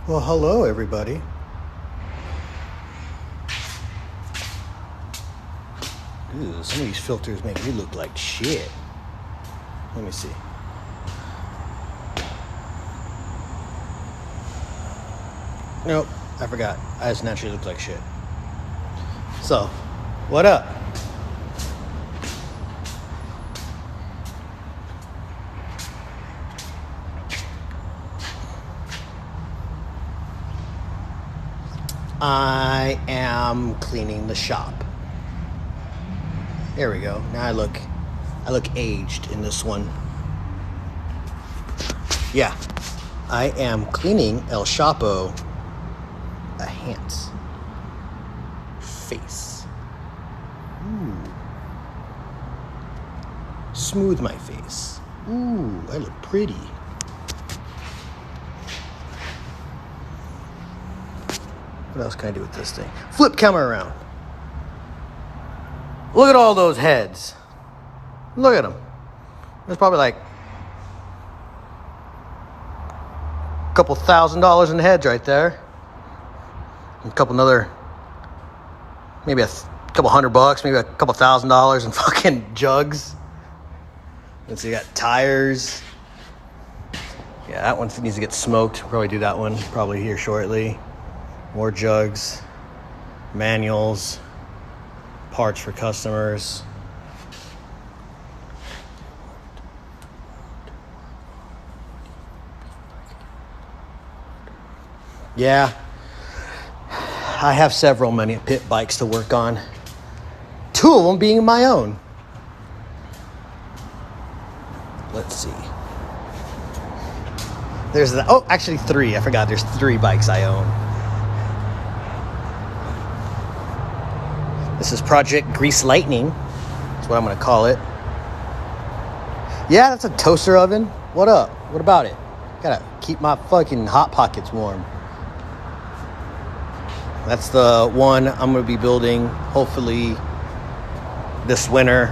Well, hello, everybody. Ooh, some of these filters make me look like shit. Let me see. Nope, I forgot. I just naturally look like shit. So, what up? I am cleaning the shop. There we go. Now I look aged in this one. Yeah, I am cleaning El Chapo a hands face. Ooh. Smooth my face. Ooh, I look pretty. What else can I do with this thing? Flip camera around. Look at all those heads. Look at them. There's probably like a couple $1,000s in heads right there. A couple another, maybe a couple $100, maybe a couple $1,000 in fucking jugs. And so you got tires. Yeah, that one needs to get smoked. Probably do that one probably here shortly. More jugs, manuals, parts for customers. Yeah, I have several many pit bikes to work on. 2 of them being my own. Let's see. There's the, oh, actually 3. I forgot there's 3 bikes I own. This is Project Grease Lightning. That's what I'm going to call it. Yeah, that's a toaster oven. What up? What about it? Gotta keep my fucking Hot Pockets warm. That's the one I'm going to be building, hopefully, this winter.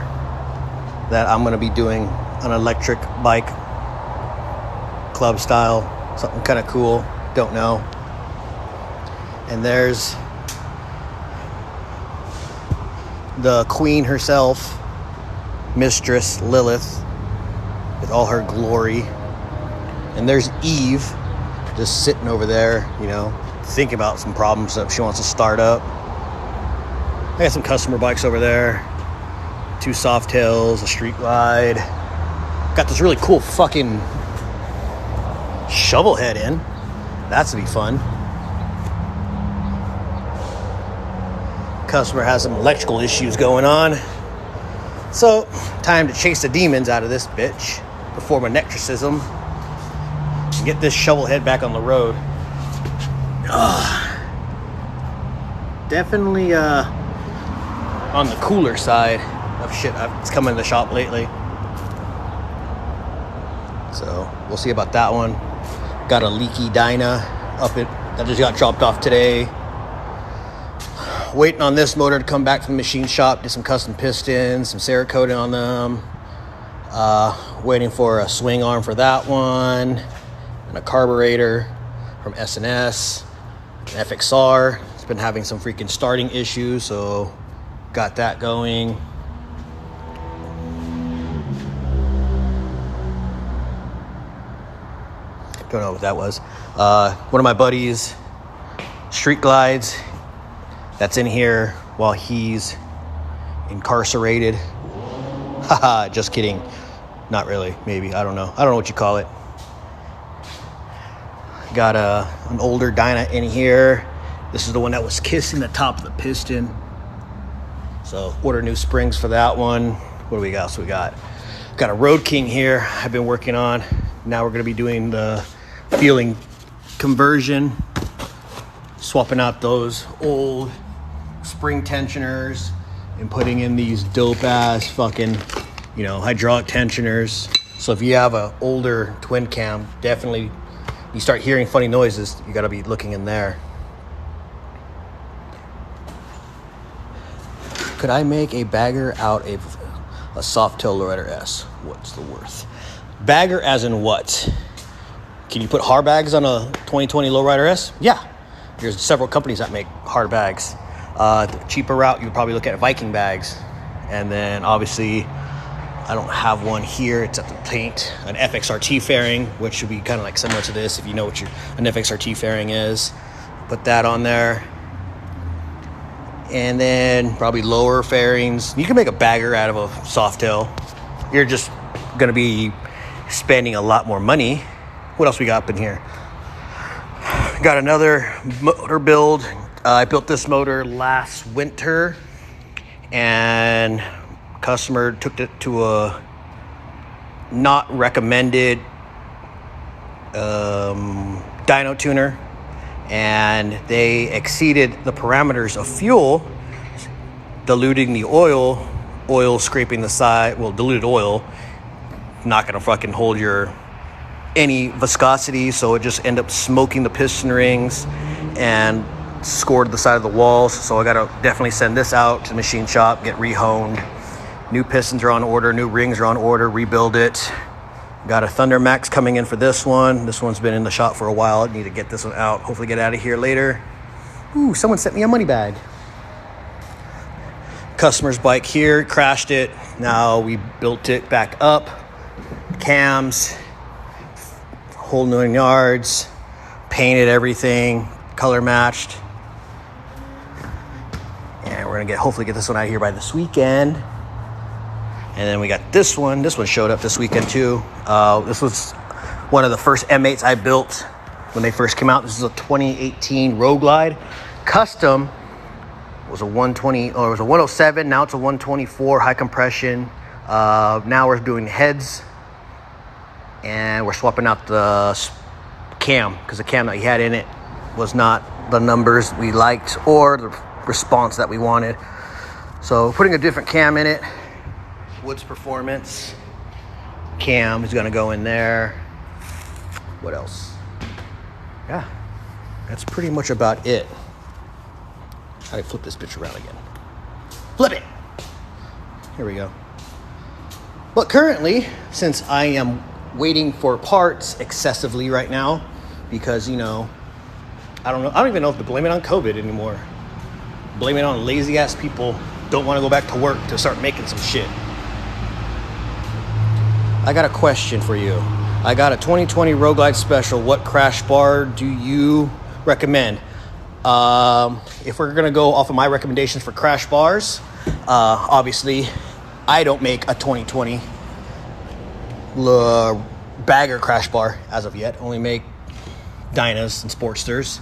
That I'm going to be doing an electric bike, club style, something kind of cool. Don't know. And there's the queen herself, Mistress Lilith, with all her glory. And there's Eve, just sitting over there, you know, thinking about some problems that she wants to start up. I got some customer bikes over there, 2 Softails, a Street Glide. Got this really cool fucking shovel head in. That's to be fun. Customer has some electrical issues going on. So, time to chase the demons out of this bitch. Perform a necrocism. And get this shovel head back on the road. Definitely on the cooler side of shit that's come in the shop lately. So, we'll see about that one. Got a leaky Dyna up it that just got dropped off today. Waiting on this motor to come back from the machine shop. Did some custom pistons, some Cerakote on them. Waiting for a swing arm for that one. And a carburetor from S&S. An FXR. It's been having some freaking starting issues, so got that going. Don't know what that was. One of my buddies, Street Glides, that's in here while he's incarcerated. Haha, just kidding. Not really, maybe. I don't know. I don't know what you call it. Got an older Dyna in here. This is the one that was kissing the top of the piston. So order new springs for that one. What do we got? So we got a Road King here I've been working on. Now we're going to be doing the feeling conversion. Swapping out those old spring tensioners and putting in these dope ass fucking, you know, hydraulic tensioners. So if you have an older twin cam, definitely you start hearing funny noises, you got to be looking in there. Could I make a bagger out of a Softail Loretta S? What's the worth? Bagger as in what? Can you put hard bags on a 2020 Lowrider S? Yeah. There's several companies that make hard bags. The cheaper route, you'd probably look at Viking bags. And then obviously, I don't have one here. It's at the paint, an FXRT fairing, which should be kind of like similar to this if you know what an FXRT fairing is. Put that on there. And then probably lower fairings. You can make a bagger out of a Softail. You're just going to be spending a lot more money. What else we got up in here? Got another motor build. I built this motor last winter, and customer took it to a not recommended dyno tuner, and they exceeded the parameters of fuel, diluting the oil scraping the side. Well, diluted oil not gonna fucking hold any viscosity, so it just ended up smoking the piston rings and scored the side of the walls. So I gotta definitely send this out to the machine shop, get rehoned. New pistons are on order, new rings are on order, rebuild it. Got a Thunder Max coming in for this one. This one's been in the shop for a while. I need to get this one out, hopefully get out of here later. Ooh, someone sent me a money bag. Customer's bike here, crashed it. Now we built it back up. Cams, whole 9 yards, painted everything, color matched. And we're gonna hopefully get this one out of here by this weekend. And then we got this one. This one showed up this weekend too. This was one of the first M8s I built when they first came out. This is a 2018 Road Glide custom. It was a 120, or it was a 107. Now it's a 124 high compression. Now we're doing heads, and we're swapping out the cam because the cam that he had in it was not the numbers we liked or the response that we wanted. So putting a different cam in it. Woods Performance cam is going to go in there. What else? Yeah, that's pretty much about it. How do I flip this bitch around again? Flip it! Here we go. But currently, since I am waiting for parts excessively right now, because, you know, I don't even know if to blame it on COVID anymore. Blame it on lazy ass people don't want to go back to work to start making some shit. I got a question for you. I got a 2020 Road Glide Special. What crash bar do you recommend? If we're gonna go off of my recommendations for crash bars, obviously I don't make a 2020 bagger crash bar as of yet. Only make Dynas and Sportsters.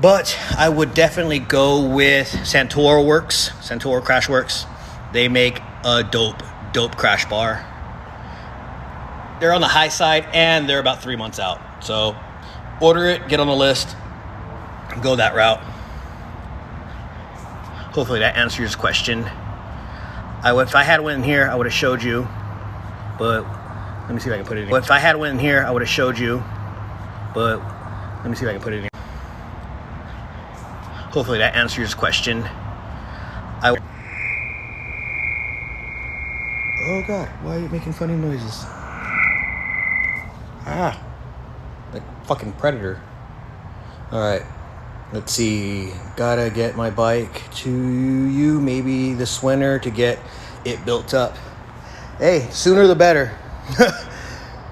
But I would definitely go with Santoro Crash Works. They make a dope crash bar. They're on the high side and they're about 3 months out. So order it, get on the list, go that route. Hopefully that answers your question. If I had one in here, I would have showed you. But let me see if I can put it in here. If I had one in here, I would have showed you. But let me see if I can put it in here. Hopefully that answers your question. Oh God, why are you making funny noises? Like fucking Predator. Alright, let's see. Gotta get my bike to you maybe this winter to get it built up. Hey, sooner the better.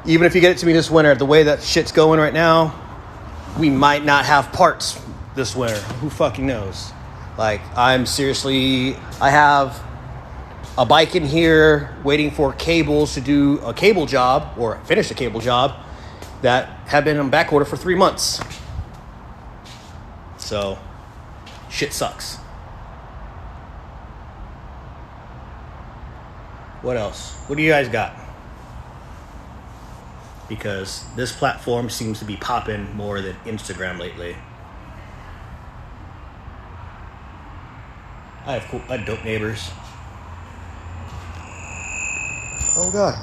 Even if you get it to me this winter, the way that shit's going right now, we might not have parts this winter. Who fucking knows? Like, I have a bike in here waiting for cables to do a cable job or finish a cable job that have been on back order for 3 months. So, shit sucks. What else? What do you guys got? Because this platform seems to be popping more than Instagram lately. I have dope neighbors. Oh God.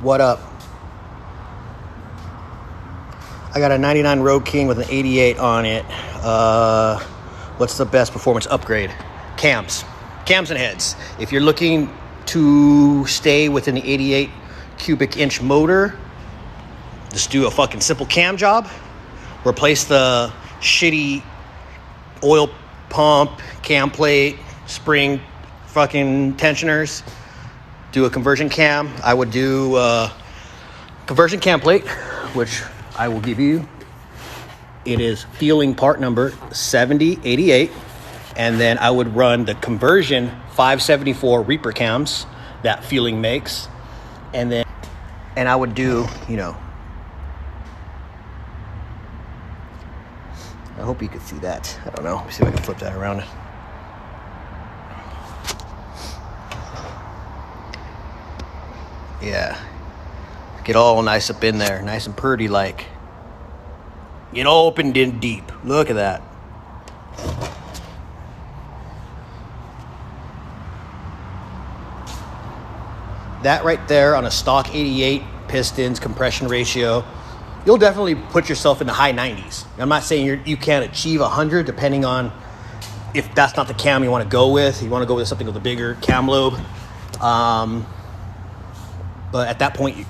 What up? I got a 99 Road King with an 88 on it. What's the best performance upgrade? Cams and heads. If you're looking to stay within the 88 cubic inch motor. Just do a fucking simple cam job. Replace the shitty oil pump, cam plate, spring fucking tensioners. Do a conversion cam. I would do conversion cam plate, which I will give you. It is feeling part number 7088. And then I would run the conversion 574 Reaper cams that Feeling makes. And I would do, you know, I hope you could see that. I don't know. Let me see if I can flip that around. Yeah. Get all nice up in there. Nice and pretty like. Get opened in deep. Look at that. That right there on a stock 88 pistons compression ratio, you'll definitely put yourself in the high 90s. I'm not saying you can't achieve 100 depending on if that's not the cam you want to go with. You want to go with something with a bigger cam lobe. But at that point,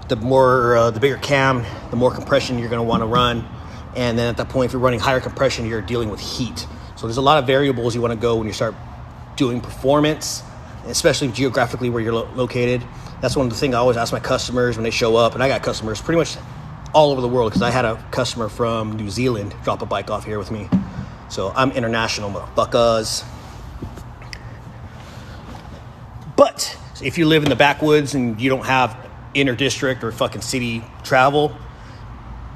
the bigger cam, the more compression you're going to want to run. And then at that point, if you're running higher compression, you're dealing with heat. So there's a lot of variables you want to go when you start doing performance, especially geographically where you're located. That's one of the things I always ask my customers when they show up. And I got customers pretty much all over the world because I had a customer from New Zealand drop a bike off here with me. So I'm international, motherfuckers. But if you live in the backwoods and you don't have inter-district or fucking city travel,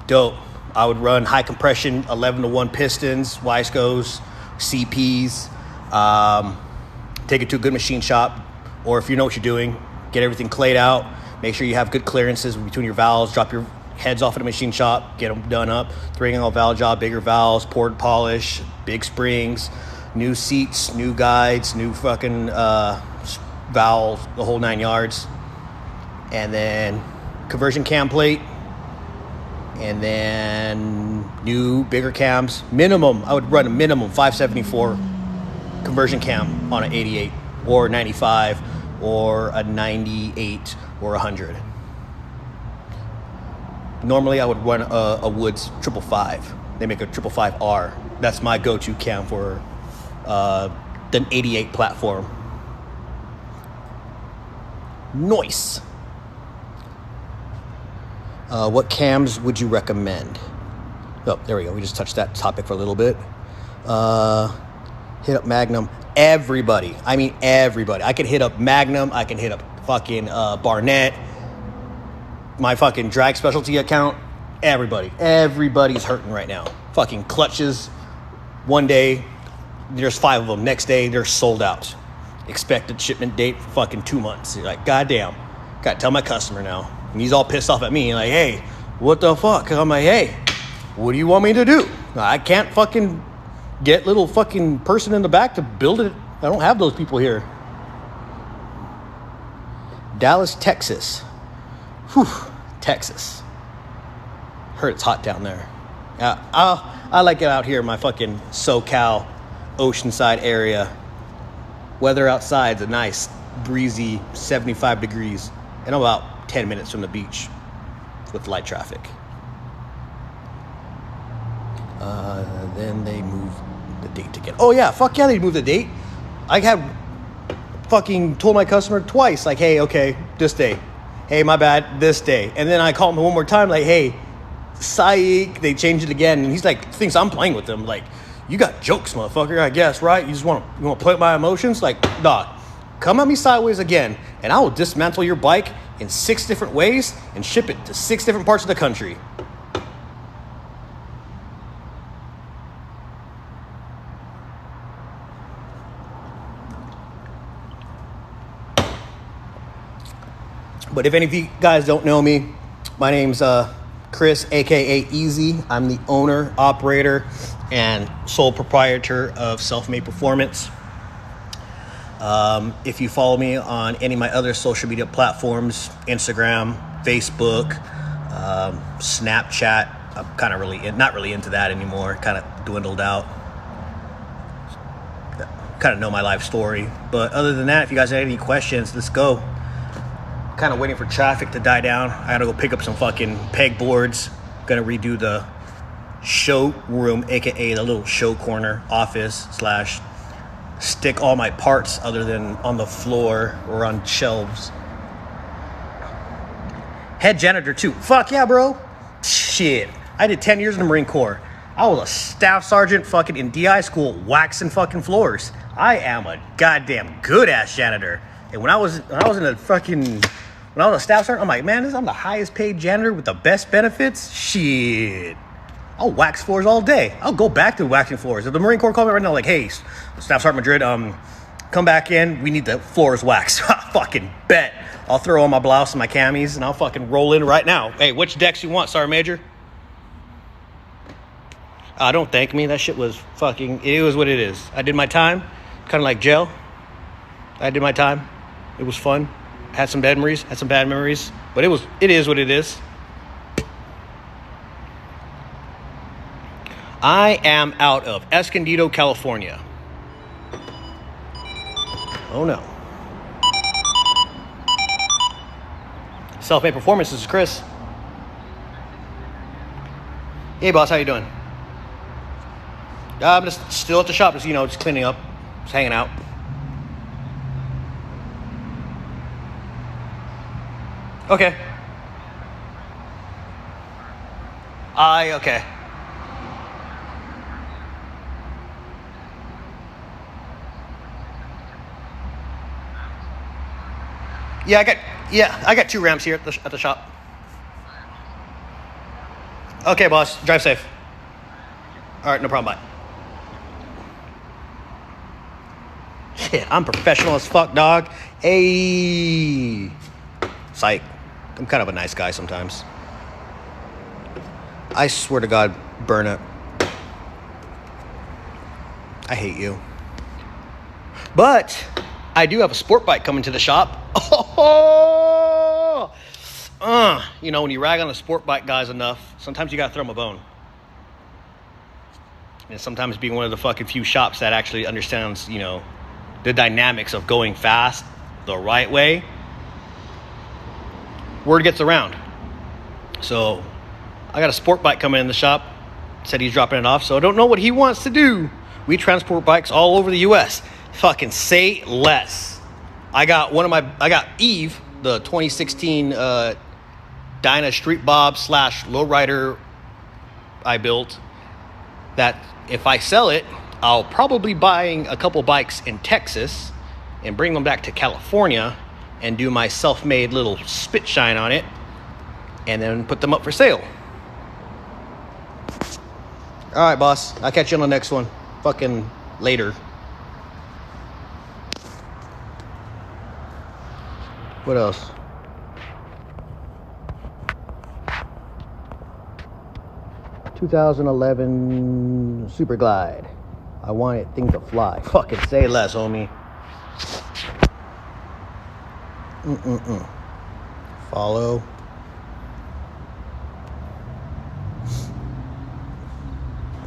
dope. I would run high compression 11-to-1 pistons, Wiseco's, CPs. Take it to a good machine shop, or if you know what you're doing, get everything clayed out. Make sure you have good clearances between your valves. Drop your heads off at a machine shop, get them done up. 3-angle valve job, bigger valves, poured polish, big springs, new seats, new guides, new fucking valves, the whole 9 yards. And then conversion cam plate. And then new bigger cams. Minimum, I would run a minimum 574 conversion cam on an 88 or 95 or a 98 or 100. Normally I would run a Woods 555. They make a 555R. That's my go-to cam for the 88 platform. Nice. What cams would you recommend? Oh, there we go. We just touched that topic for a little bit. Hit up Magnum. Everybody. I mean, everybody. I can hit up Magnum. I can hit up fucking Barnett. My fucking drag specialty account. Everybody. Everybody's hurting right now. Fucking clutches. One day, there's 5 of them. Next day, they're sold out. Expected shipment date for fucking 2 months. You're like, goddamn. Gotta tell my customer now. And he's all pissed off at me. Like, hey, what the fuck? I'm like, hey, what do you want me to do? I can't fucking get little fucking person in the back to build it. I don't have those people here. Dallas, Texas. Whew, Texas. Heard it's hot down there. I like it out here in my fucking SoCal, Oceanside area. Weather outside's a nice, breezy 75 degrees. And I'm about 10 minutes from the beach with light traffic. Then they move the date again. Oh yeah, fuck yeah, they moved the date. I had fucking told my customer twice, like, hey, okay, this day. Hey, my bad, this day. And then I call him one more time, like, hey, psych, they changed it again. And he's like, thinks I'm playing with them. Like, you got jokes, motherfucker, I guess, right? You just want to play with my emotions? Like, dog, come at me sideways again, and I will dismantle your bike in 6 different ways and ship it to 6 different parts of the country. But if any of you guys don't know me, my name's Chris, aka Easy. I'm the owner, operator, and sole proprietor of Self-Made Performance. If you follow me on any of my other social media platforms, Instagram, Facebook, Snapchat, I'm kind of not really into that anymore. Kind of dwindled out. Kind of know my life story. But other than that, if you guys have any questions, let's go. Kind of waiting for traffic to die down. I gotta go pick up some fucking pegboards. Gonna redo the showroom, aka the little show corner office slash stick all my parts other than on the floor or on shelves. Head janitor too. Fuck yeah, bro. Shit. I did 10 years in the Marine Corps. I was a staff sergeant fucking in DI school waxing fucking floors. I am a goddamn good ass janitor. And when I was a staff sergeant, I'm like, man, I'm the highest paid janitor with the best benefits. Shit. I'll wax floors all day. I'll go back to waxing floors. If the Marine Corps called me right now, like, hey, Staff Sergeant Madrid, come back in. We need the floors waxed. Fucking bet. I'll throw on my blouse and my camis, and I'll fucking roll in right now. Hey, which decks you want, Sergeant Major? Don't thank me. That shit was fucking... It was what it is. I did my time. Kind of like jail. I did my time. It was fun. Had some bad memories. Had some bad memories. But it is what it is. I am out of Escondido, California. Oh no. Self-made performance. This is Chris. Hey boss, how you doing? I'm just still at the shop, just cleaning up, just hanging out. Okay. Okay. I got 2 ramps here at the shop. Okay, boss. Drive safe. All right, no problem. Bye. Shit, I'm professional as fuck, dog. Hey. Psych. I'm kind of a nice guy sometimes. I swear to God, burn it. I hate you. But I do have a sport bike coming to the shop. Oh! When you rag on the sport bike guys enough, sometimes you gotta throw them a bone. And sometimes being one of the fucking few shops that actually understands, the dynamics of going fast the right way, word gets around. So I got a sport bike coming in the shop. Said he's dropping it off, so I don't know what he wants to do. We transport bikes all over the U.S. Fucking say less. I got Eve, the 2016 Dyna Street Bob / lowrider I built. That if I sell it, I'll probably buying a couple bikes in Texas and bring them back to California and do my self-made little spit shine on it and then put them up for sale. All right, boss. I'll catch you on the next one. Fucking later. What else? ...2011 Super Glide. I want it thing to fly. Fucking say less, homie. Follow.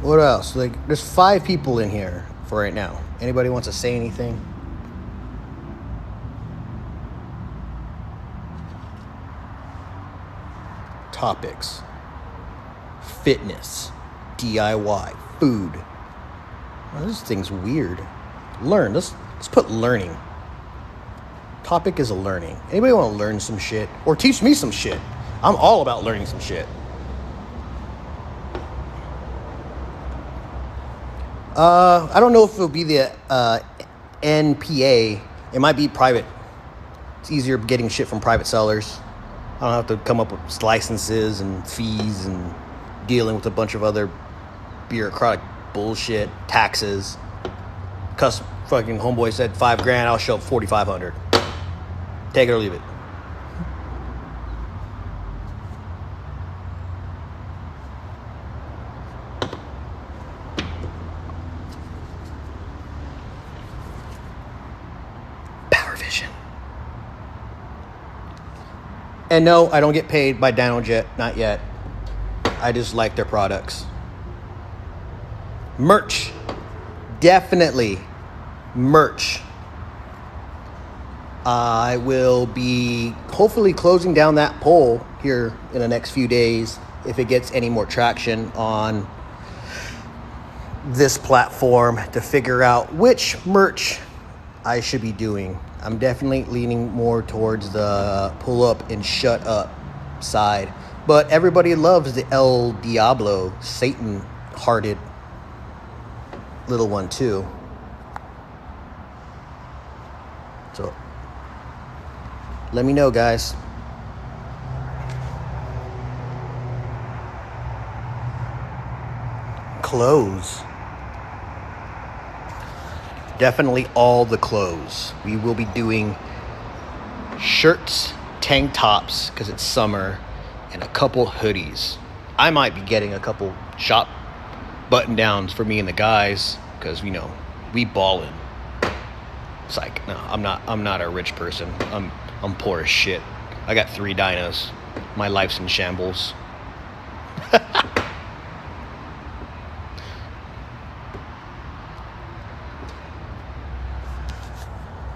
What else? There's 5 people in here for right now. Anybody wants to say anything? Topics. Fitness. DIY. Food. Oh, this thing's weird. Learn. Let's put learning. Topic is a learning. Anybody want to learn some shit? Or teach me some shit? I'm all about learning some shit. I don't know if it'll be the NPA. It might be private. It's easier getting shit from private sellers. I don't have to come up with licenses and fees and dealing with a bunch of other bureaucratic bullshit, taxes. Cuss fucking homeboy said $5,000, I'll show up $4,500. Take it or leave it. Power vision. And no, I don't get paid by Dinojet, not yet. I just like their products. Merch. Definitely merch. I will be hopefully closing down that poll here in the next few days if it gets any more traction on this platform to figure out which merch I should be doing. I'm definitely leaning more towards the pull up and shut up side, but everybody loves the El Diablo, Satan hearted little one too. So let me know, guys. Clothes. Definitely all the clothes. We will be doing shirts, tank tops, because it's summer, and a couple hoodies. I might be getting a couple shop button downs for me and the guys, because, you know, we ballin'. It's like, no, I'm not a rich person. I'm poor as shit. I got 3 Dynas. My life's in shambles.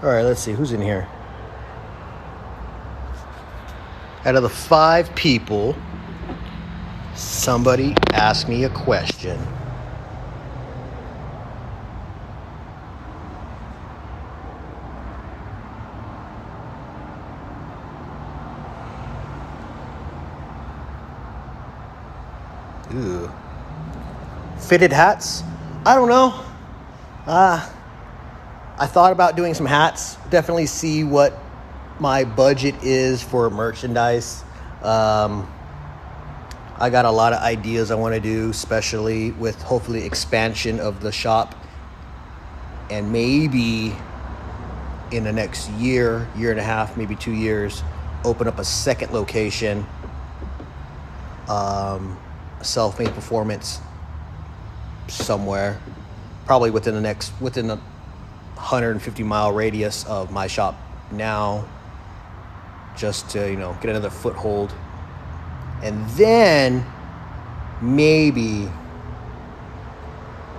All right, let's see who's in here. Out of the 5 people, somebody asked me a question. Ooh. Fitted hats? I don't know. I thought about doing some hats. Definitely see what my budget is for merchandise. I got a lot of ideas I want to do, especially with hopefully expansion of the shop. And maybe in the next year and a half, maybe 2 years, open up a second location. Self-made performance somewhere, probably within the 150-mile radius of my shop now, just to, you know, get another foothold. And then maybe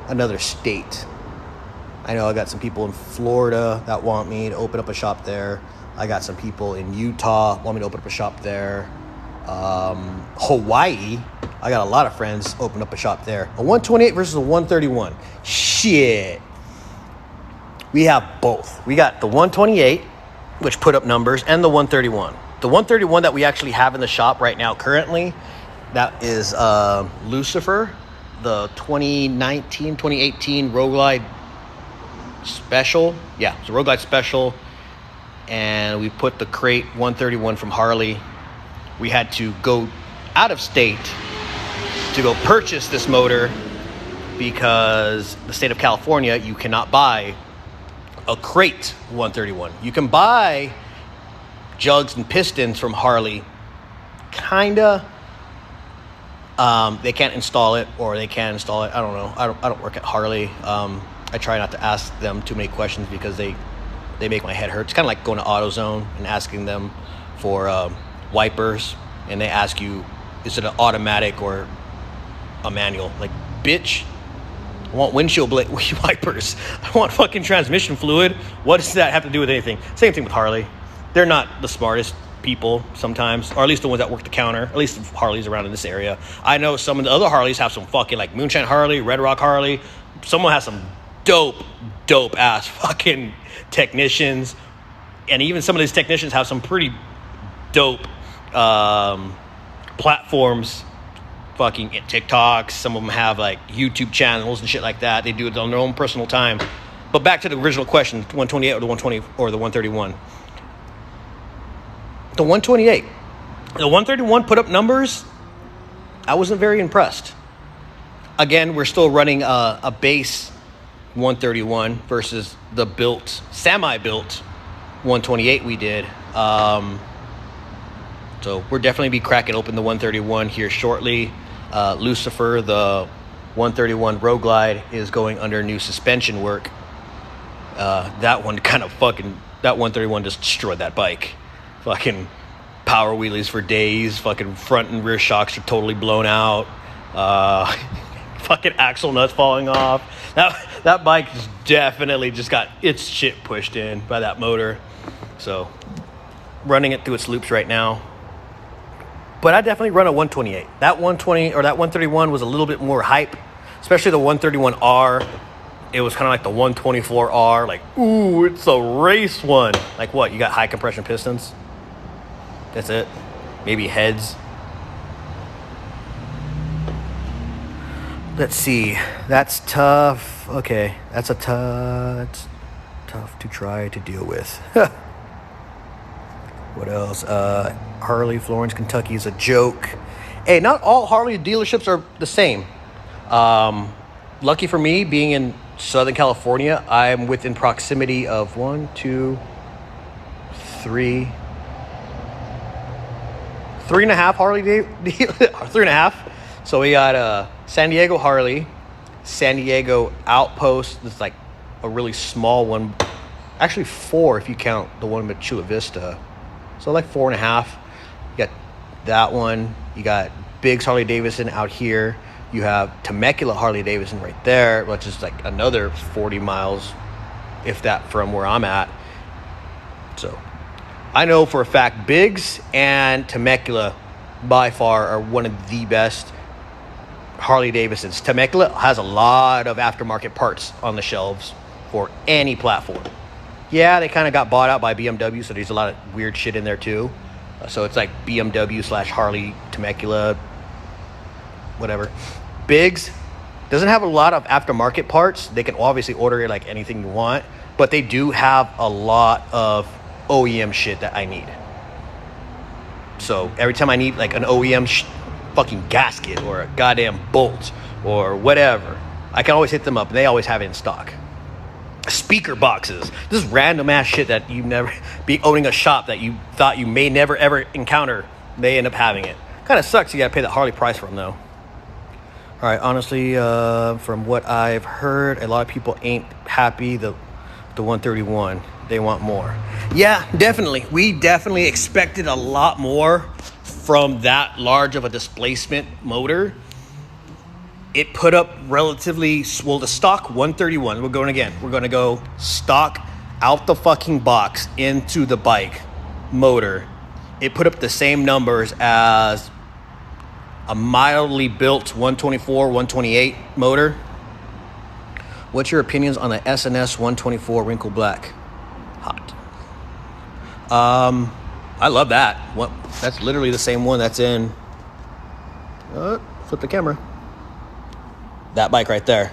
another state. I know I got some people in Florida that want me to open up a shop there. I got some people in Utah want me to open up a shop there. Hawaii, I got a lot of friends open up a shop there. A 128 versus a 131. Shit. We have both. We got the 128, which put up numbers, and the 131. The 131 that we actually have in the shop right now currently, that is Lucifer, the 2018 Road Glide Special. Yeah, it's a Road Glide Special. And we put the crate 131 from Harley. We had to go out of state to go purchase this motor because the state of California, you cannot buy a crate 131. You can buy jugs and pistons from Harley, kinda. They can't install it, or they can install it. I don't know. I don't work at Harley. I try not to ask them too many questions because they make my head hurt. It's kind of like going to AutoZone and asking them for wipers, and they ask you, is it an automatic or a manual? Like, bitch, I want windshield wipers. I want fucking transmission fluid. What does that have to do with anything? Same thing with Harley. They're not the smartest people sometimes, or at least the ones that work the counter. At least the Harleys around in this area. I know some of the other Harleys have some fucking, like, Moonshine Harley, Red Rock Harley. Someone has some dope ass fucking technicians, and even some of these technicians have some pretty dope platforms, fucking TikToks. Some of them have like YouTube channels and shit like that. They do it on their own personal time. But back to the original question, 128 or the 120 or the 131. The 128. The 131 put up numbers. I wasn't very impressed. Again, we're still running a base 131 versus the semi-built 128 we did. So we're definitely be cracking open the 131 here shortly. Lucifer, the 131 Road Glide, is going under new suspension work. That 131 just destroyed that bike. Fucking power wheelies for days. Fucking front and rear shocks are totally blown out. Fucking axle nuts falling off. That bike definitely just got its shit pushed in by that motor. So running it through its loops right now. But I definitely run a 128. That 120 or that 131 was a little bit more hype, especially the 131R. It was kind of like the 124R, like, ooh, it's a race one. Like what? You got high compression pistons? That's it. Maybe heads. Let's see. That's tough. Okay, that's it's tough to try to deal with. What else? Harley, Florence, Kentucky is a joke. Hey, not all Harley dealerships are the same. Lucky for me, being in Southern California, I'm within proximity of 1, 2, 3, 3.5 Harley three and a half. So we got San Diego Harley, San Diego Outpost. It's like a really small one. Actually 4 if you count the one with Chula Vista. So like 4.5. You got that one. You got Biggs Harley-Davidson out here. You have Temecula Harley-Davidson right there, which is like another 40 miles, if that, from where I'm at. So I know for a fact Biggs and Temecula by far are one of the best Harley-Davidsons. Temecula has a lot of aftermarket parts on the shelves for any platform. Yeah, they kind of got bought out by BMW, so there's a lot of weird shit in there too. So it's like BMW / Harley, Temecula, whatever. Biggs doesn't have a lot of aftermarket parts. They can obviously order like anything you want, but they do have a lot of OEM shit that I need. So every time I need like an OEM fucking gasket or a goddamn bolt or whatever, I can always hit them up and they always have it in stock. Speaker boxes. This is random ass shit that you never be owning a shop that you thought you may never ever encounter. They end up having it. Kind of sucks. You gotta pay the Harley price for them though. All right, honestly, from what I've heard, a lot of people ain't happy the 131. They want more. Yeah, definitely. We definitely expected a lot more from that large of a displacement motor. It put up relatively, well, the stock 131. We're going again. We're going to go stock out the fucking box into the bike motor. It put up the same numbers as a mildly built 124, 128 motor. What's your opinions on the SNS 124 wrinkle black? Hot. I love that. That's literally the same one that's in. Flip the camera. That bike right there.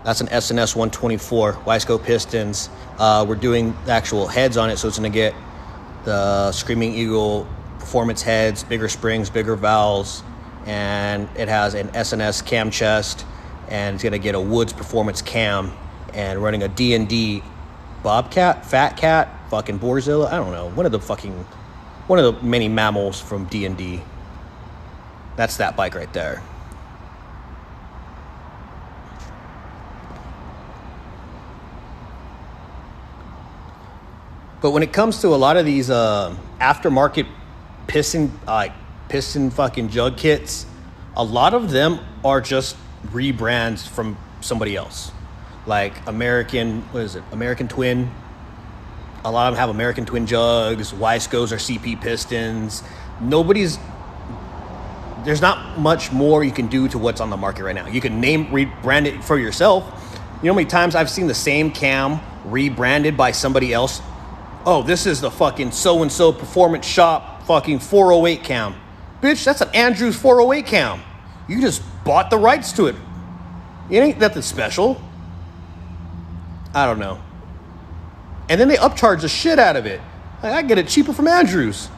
That's an SNS 124 Wiseco pistons. We're doing the actual heads on it, so it's going to get the Screaming Eagle performance heads, bigger springs, bigger valves, and it has an SNS cam chest, and it's going to get a Woods performance cam, and running a D&D Bobcat, Fat Cat, fucking Borzilla, I don't know, one of the many mammals from D&D. That's that bike right there. But when it comes to a lot of these aftermarket piston fucking jug kits, a lot of them are just rebrands from somebody else. Like American Twin. A lot of them have American Twin jugs. Wisecos are CP pistons. There's not much more you can do to what's on the market right now. You can rebrand it for yourself. You know how many times I've seen the same cam rebranded by somebody else? Oh, this is the fucking so-and-so performance shop fucking 408 cam. Bitch, that's an Andrews 408 cam. You just bought the rights to it. It ain't nothing special. I don't know. And then they upcharge the shit out of it. I get it cheaper from Andrews.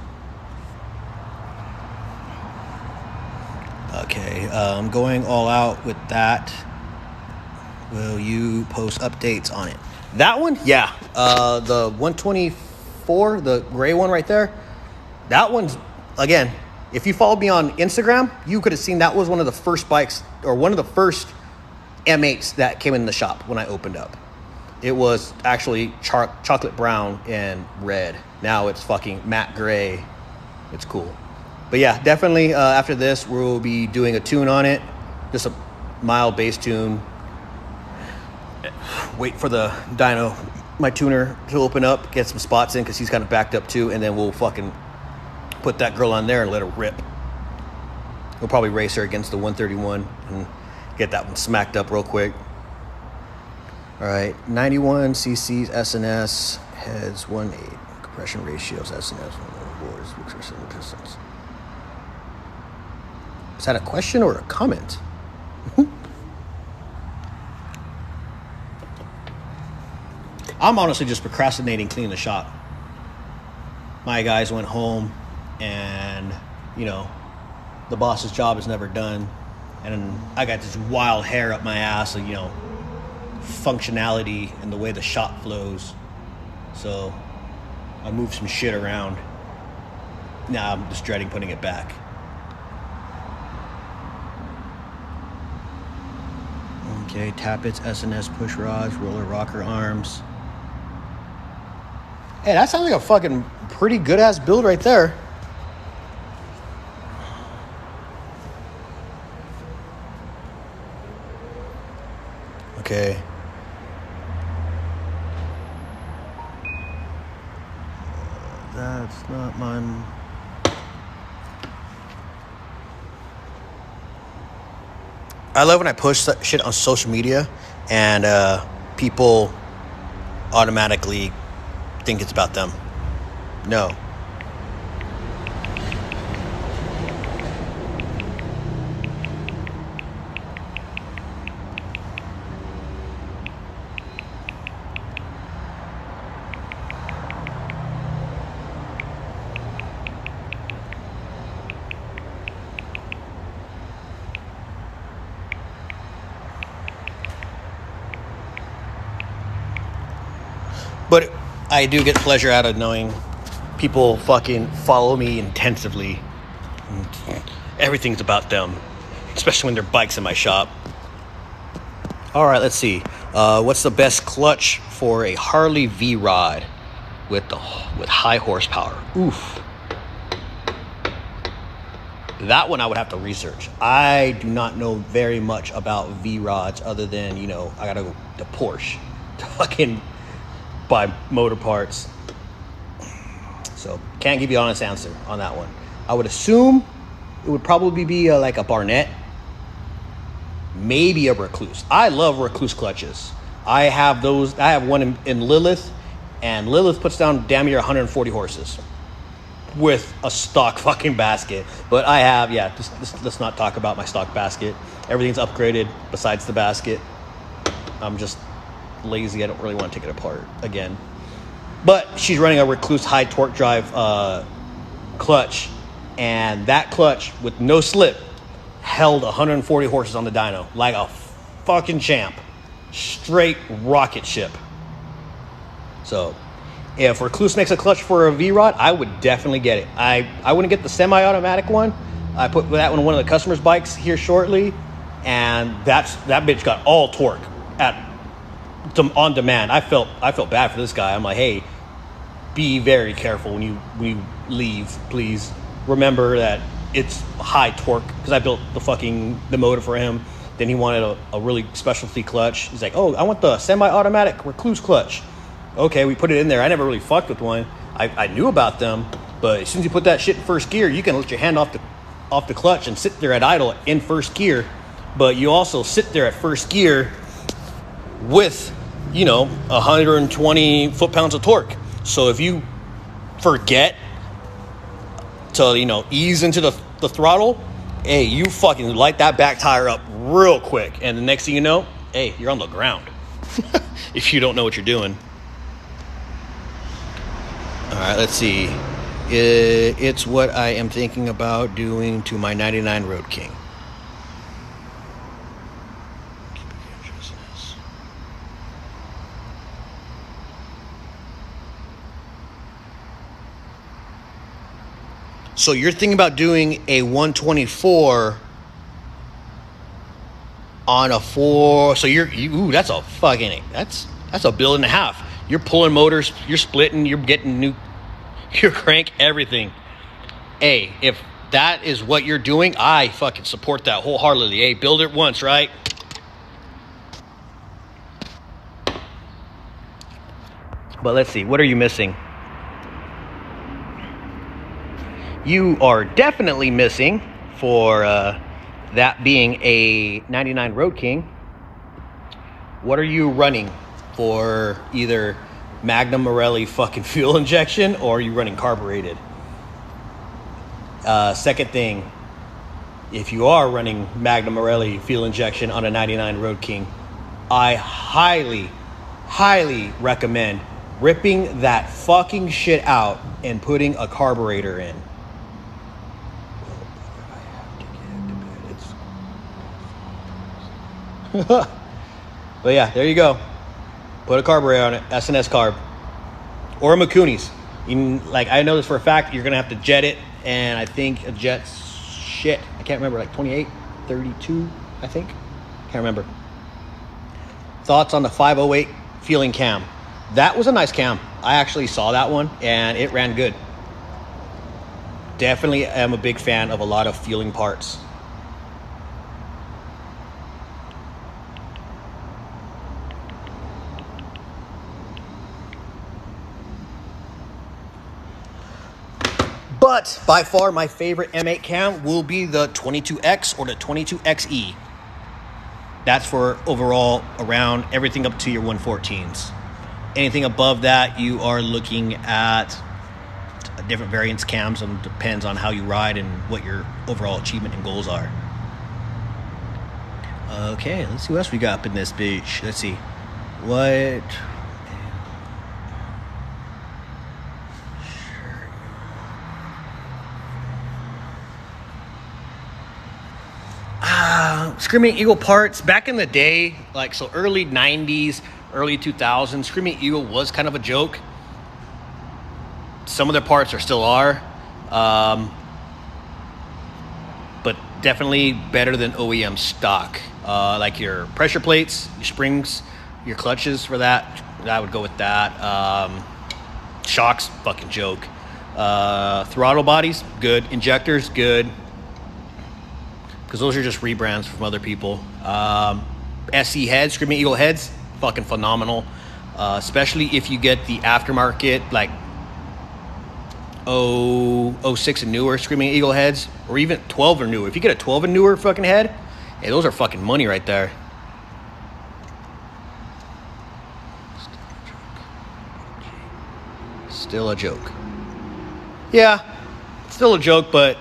Okay, I'm going all out with that. Will you post updates on it? That one? Yeah. The 124, the gray one right there. That one's, again, if you followed me on Instagram, you could have seen that was one of the first bikes, or one of the first M8s that came in the shop when I opened up. It was actually chocolate brown and red. Now it's fucking matte gray. It's cool. But yeah, definitely after this, we'll be doing a tune on it. Just a mild bass tune. Wait for the dyno my tuner to open up, get some spots in because he's kind of backed up too, and then we'll fucking put that girl on there and let her rip. We'll probably race her against the 131 and get that one smacked up real quick. All right, 91 cc's SNS, heads 1.8, compression ratios SNS, boards, pistons. Is that a question or a comment? I'm honestly just procrastinating cleaning the shop. My guys went home and, you know, the boss's job is never done. And I got this wild hair up my ass of, you know, functionality and the way the shop flows. So I moved some shit around. Now I'm just dreading putting it back. Okay, tappets, SNS, push rods, roller rocker arms. Hey, that sounds like a fucking pretty good ass build right there. Okay. That's not mine. I love when I push that shit on social media and people automatically think it's about them. No. But I do get pleasure out of knowing people fucking follow me intensively. Everything's about them, especially when their bike's in my shop. All right, let's see. What's the best clutch for a Harley V-Rod with high horsepower? Oof. That one I would have to research. I do not know very much about V-Rods other than, you know, I gotta go to Porsche to fucking buy motor parts. So can't give you an honest answer on that one. I would assume it would probably be like a Barnett, maybe a Recluse. I love Recluse clutches. I have those. I have one in Lilith, and Lilith puts down damn near 140 horses with a stock fucking basket. But I have, yeah, just let's not talk about my stock basket. Everything's upgraded besides the basket. I'm just lazy. I don't really want to take it apart again. But she's running a Recluse high torque drive clutch, and that clutch with no slip held 140 horses on the dyno like a fucking champ. Straight rocket ship. So if Recluse makes a clutch for a V-Rod, I would definitely get it. I wouldn't get the semi-automatic one. I put that one on one of the customers' bikes here shortly, and that bitch got all torque on demand. I felt bad for this guy. I'm like, hey, be very careful when you leave. Please remember that it's high torque, because I built the motor for him. Then he wanted a really specialty clutch. He's like, oh, I want the semi-automatic Recluse clutch. Okay, we put it in there. I never really fucked with one. I knew about them, but as soon as you put that shit in first gear, you can let your hand off the clutch and sit there at idle in first gear. But you also sit there at first gear with, 120 foot-pounds of torque. So if you forget to, ease into the throttle, hey, you fucking light that back tire up real quick. And the next thing you know, hey, you're on the ground. If you don't know what you're doing. All right, let's see. It's what I am thinking about doing to my 99 Road King. So you're thinking about doing a 124 on a 4. So that's a build and a half. You're pulling motors, you're splitting, you're getting new, your crank, everything. Hey, if that is what you're doing, I fucking support that wholeheartedly. Hey, build it once, right? But let's see, what are you missing? You are definitely missing, for that being a 99 Road King, what are you running for? Either Magnum Morelli fucking fuel injection, or are you running carbureted? Second thing, if you are running Magnum Morelli fuel injection on a 99 Road King, I highly recommend ripping that fucking shit out and putting a carburetor in. But yeah, there you go. Put a carburetor on it, S&S carb, or a Mikuni's. Like, I know this for a fact, you're gonna have to jet it, and I think a jet's shit, I can't remember, like 28, 32, I think. Can't remember. Thoughts on the 508 Feeling cam? That was a nice cam. I actually saw that one, and it ran good. Definitely am a big fan of a lot of Feeling parts. But by far my favorite M8 cam will be the 22X or the 22XE. That's for overall around everything up to your 114s. Anything above that, you are looking at different variants cams, and depends on how you ride and what your overall achievement and goals are. Okay, let's see what else we got up in this bitch. Let's see. What... Screaming Eagle parts back in the day, like, so early 90s, early 2000s, Screaming Eagle was kind of a joke. Some of their parts still are, but definitely better than OEM stock. Like your pressure plates, your springs, your clutches for that, I would go with that. Shocks, fucking joke. Throttle bodies, good. Injectors, good. Because those are just rebrands from other people. SE heads, Screaming Eagle heads, fucking phenomenal. Especially if you get the aftermarket, like 06 and newer Screaming Eagle heads, or even 12 or newer. If you get a 12 and newer fucking head, hey, those are fucking money right there. Still a joke. Yeah, still a joke, but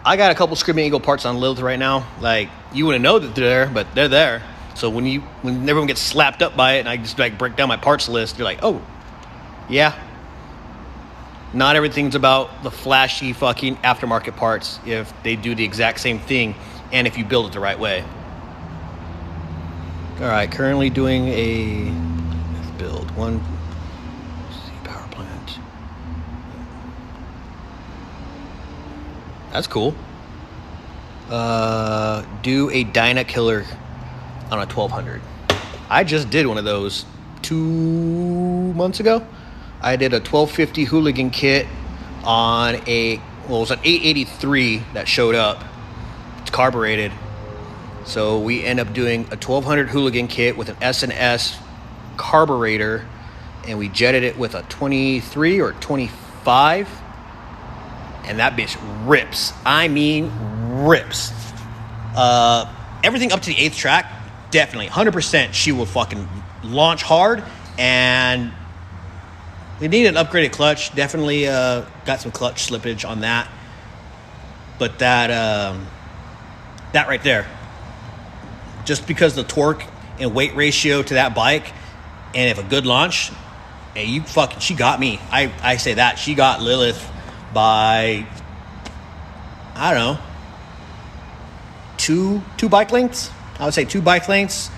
I got a couple Screaming Eagle parts on Lilith right now. Like, you wouldn't know that they're there, but they're there. So when everyone gets slapped up by it and I just like break down my parts list, you're like, oh, yeah. Not everything's about the flashy fucking aftermarket parts if they do the exact same thing and if you build it the right way. All right, currently doing a build. One power plant. That's cool. Do a Dyna Killer on a 1200. I just did one of those 2 months ago. I did a 1250 Hooligan kit on it was an 883 that showed up. It's carbureted. So we end up doing a 1200 Hooligan kit with an S&S carburetor, and we jetted it with a 23 or 25. And that bitch rips. I mean, rips. Everything up to the 8th track, definitely, 100%, she will fucking launch hard. And we need an upgraded clutch. Definitely got some clutch slippage on that. But that right there, just because the torque and weight ratio to that bike, and if a good launch, hey, she got me. I say that. She got Lilith by, I don't know, two bike lengths. I would say 2 bike lengths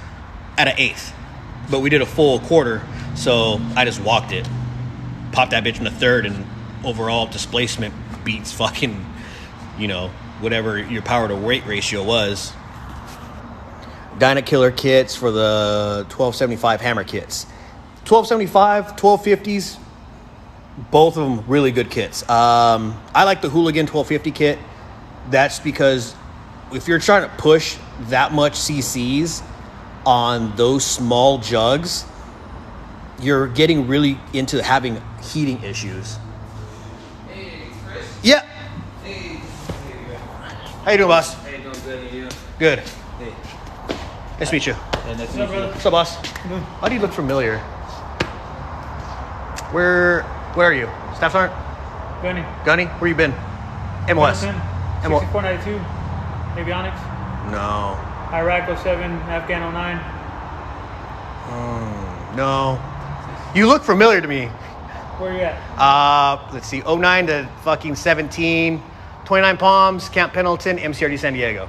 at an 1/8. But we did a full quarter, so I just walked it. Popped that bitch in the 3rd, and overall displacement beats fucking, whatever your power to weight ratio was. Dyna Killer kits for the 1275 hammer kits. 1275, 1250s, both of them really good kits. I like the Hooligan 1250 kit. That's because if you're trying to push that much CCs on those small jugs, you're getting really into having heating issues. Hey, Chris? Yeah. Hey. How you doing, boss? Hey, doing good, and you? Good. Hey. Nice to meet you. Hey, nice to What's up, meet you. brother? What's up, boss? Why do you look familiar? Where are you? Staff Sergeant? Gunny? Where you been? MOS. 6492. Avionics. No. Iraq 07. Afghan 09. No. You look familiar to me. Where you at? Let's see. 09 to fucking 17. 29 Palms, Camp Pendleton, MCRD San Diego.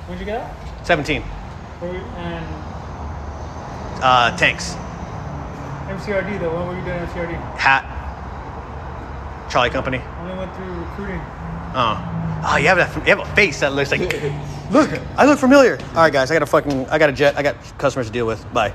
Where'd you get out? 17. And Tanks. MCRD though. When were you doing MCRD? Hat. Charlie Company. I only went through recruiting. Oh, you have a face that looks like. Look, I look familiar. All right, guys, I got a jet. I got customers to deal with. Bye.